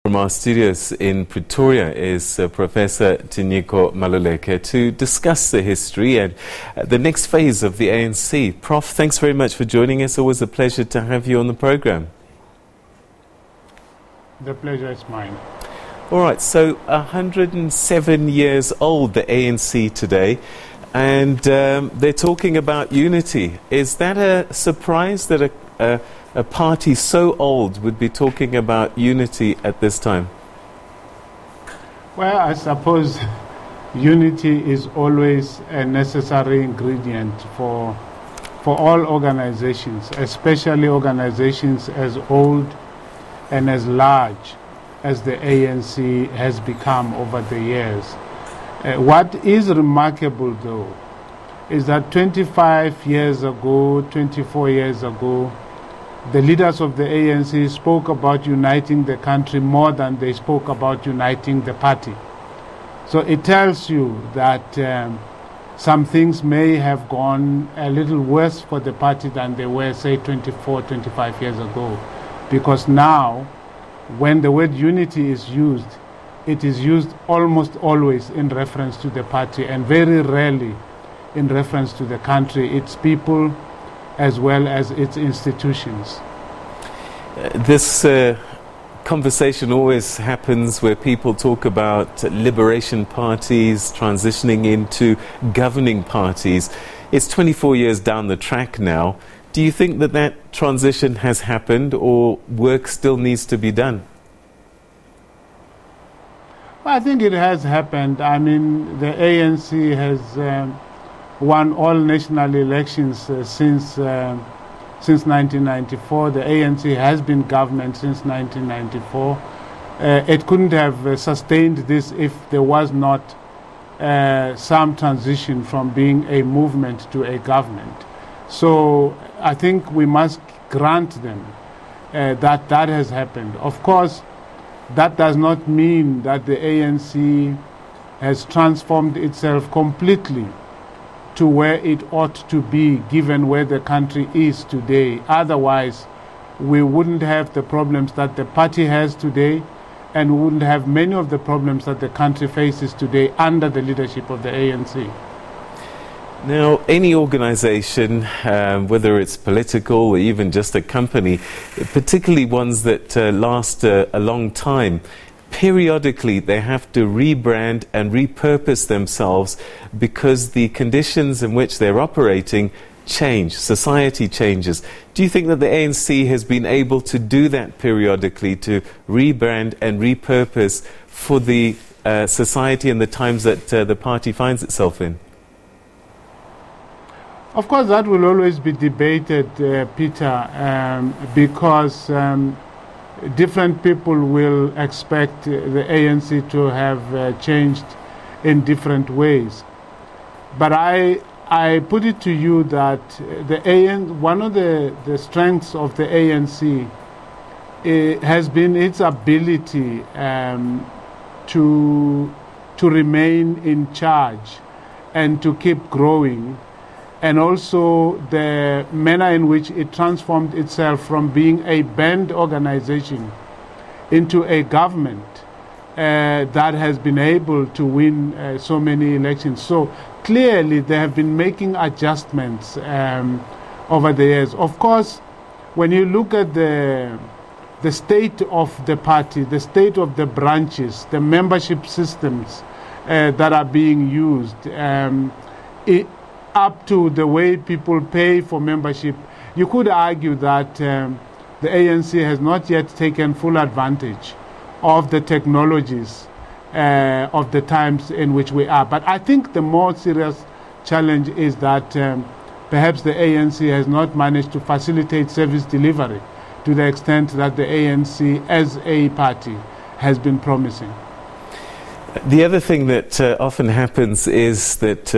From our studios in Pretoria is Professor Tinyiko Maluleke to discuss the history and the next phase of the ANC. Prof, thanks very much for joining us. Always a pleasure to have you on the program. The pleasure is mine. All right, so 107 years old, the ANC today, and they're talking about unity. Is that a surprise that a party so old would be talking about unity at this time? Well, I suppose unity is always a necessary ingredient for all organizations, especially organizations as old and as large as the ANC has become over the years. What is remarkable, though, is that 25 years ago, 24 years ago, the leaders of the ANC spoke about uniting the country more than they spoke about uniting the party. So it tells you that some things may have gone a little worse for the party than they were, say, 24, 25 years ago. Because now, when the word unity is used, it is used almost always in reference to the party and very rarely in reference to the country, its people, as well as its institutions. This conversation always happens where people talk about liberation parties transitioning into governing parties. It's 24 years down the track now. Do you think that that transition has happened, or work still needs to be done? Well, I think it has happened. I mean, the ANC has won all national elections since 1994. The ANC has been government since 1994. It couldn't have sustained this if there was not some transition from being a movement to a government. So I think we must grant them that has happened. Of course, that does not mean that the ANC has transformed itself completely to where it ought to be, given where the country is today. Otherwise, we wouldn't have the problems that the party has today, and we wouldn't have many of the problems that the country faces today under the leadership of the ANC. Now, any organization, whether it's political or even just a company, particularly ones that last a long time, periodically they have to rebrand and repurpose themselves because the conditions in which they're operating change, society changes. Do you think that the ANC has been able to do that periodically, to rebrand and repurpose for the society and the times that the party finds itself in? Of course, that will always be debated, Peter, because different people will expect the ANC to have changed in different ways. But I put it to you that one of the strengths of the ANC has been its ability to remain in charge and to keep growing, and also the manner in which it transformed itself from being a band organization into a government that has been able to win so many elections. So clearly they have been making adjustments over the years. Of course, when you look at the state of the party, the state of the branches, the membership systems that are being used, up to the way people pay for membership, you could argue that the ANC has not yet taken full advantage of the technologies of the times in which we are. But I think the more serious challenge is that perhaps the ANC has not managed to facilitate service delivery to the extent that the ANC as a party has been promising. The other thing that often happens is that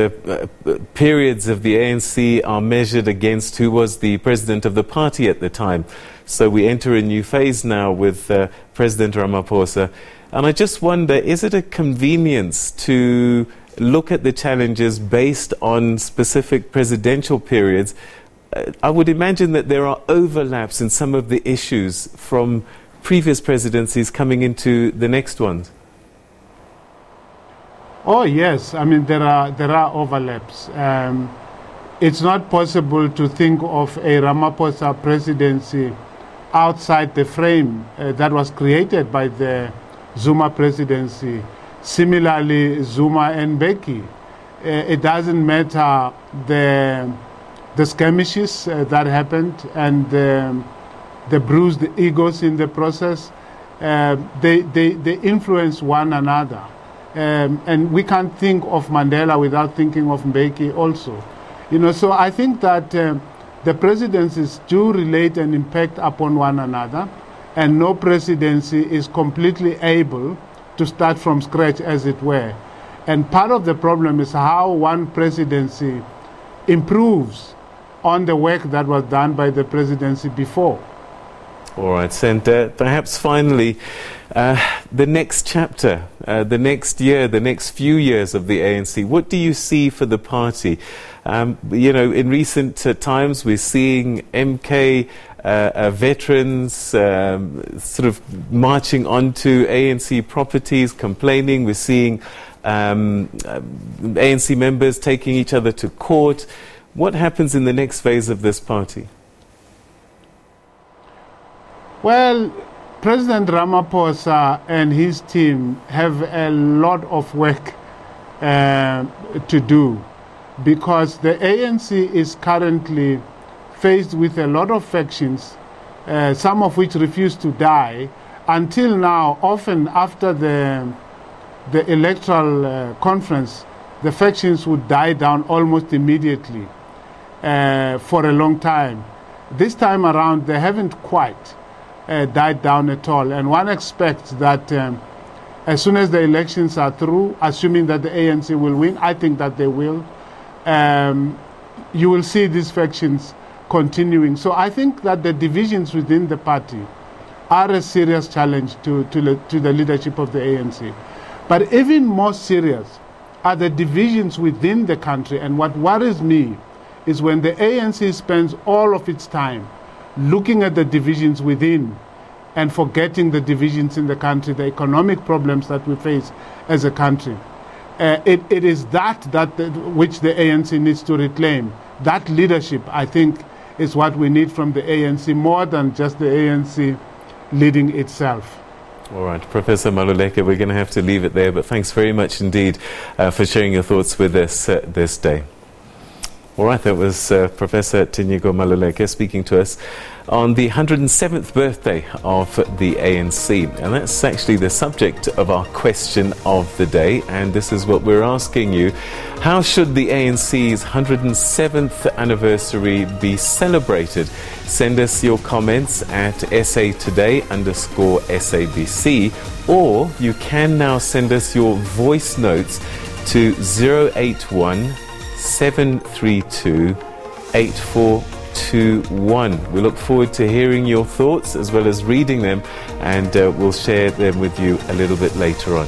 periods of the ANC are measured against who was the president of the party at the time. So we enter a new phase now with President Ramaphosa. And I just wonder, is it a convenience to look at the challenges based on specific presidential periods? I would imagine that there are overlaps in some of the issues from previous presidencies coming into the next ones? Oh yes, I mean there are overlaps. It's not possible to think of a Ramaphosa presidency outside the frame that was created by the Zuma presidency. Similarly, Zuma and Mbeki. It doesn't matter the skirmishes that happened and the bruised egos in the process. They influence one another. And we can't think of Mandela without thinking of Mbeki also. You know, so I think that the presidencies do relate and impact upon one another, and no presidency is completely able to start from scratch, as it were. And part of the problem is how one presidency improves on the work that was done by the presidency before. All right, and perhaps finally, the next chapter, the next year, the next few years of the ANC, what do you see for the party? You know, in recent times, we're seeing MK veterans sort of marching onto ANC properties, complaining. We're seeing ANC members taking each other to court. What happens in the next phase of this party? Well, President Ramaphosa and his team have a lot of work to do, because the ANC is currently faced with a lot of factions, some of which refuse to die. Until now, often after the electoral conference, the factions would die down almost immediately for a long time. This time around, they haven't quite died down at all, and one expects that as soon as the elections are through, assuming that the ANC will win, I think that they will, you will see these factions continuing. So I think that the divisions within the party are a serious challenge to the leadership of the ANC. But even more serious are the divisions within the country, and what worries me is when the ANC spends all of its time looking at the divisions within and forgetting the divisions in the country, the economic problems that we face as a country. It is that which the ANC needs to reclaim. That leadership, I think, is what we need from the ANC, more than just the ANC leading itself. All right, Professor Maluleke, we're going to have to leave it there, but thanks very much indeed for sharing your thoughts with us this day. All right, that was Professor Tinyiko Maluleke speaking to us on the 107th birthday of the ANC. And that's actually the subject of our question of the day. And this is what we're asking you. How should the ANC's 107th anniversary be celebrated? Send us your comments at SAtoday_SABC, or you can now send us your voice notes to 081 732 8421. We look forward to hearing your thoughts as well as reading them, and we'll share them with you a little bit later on.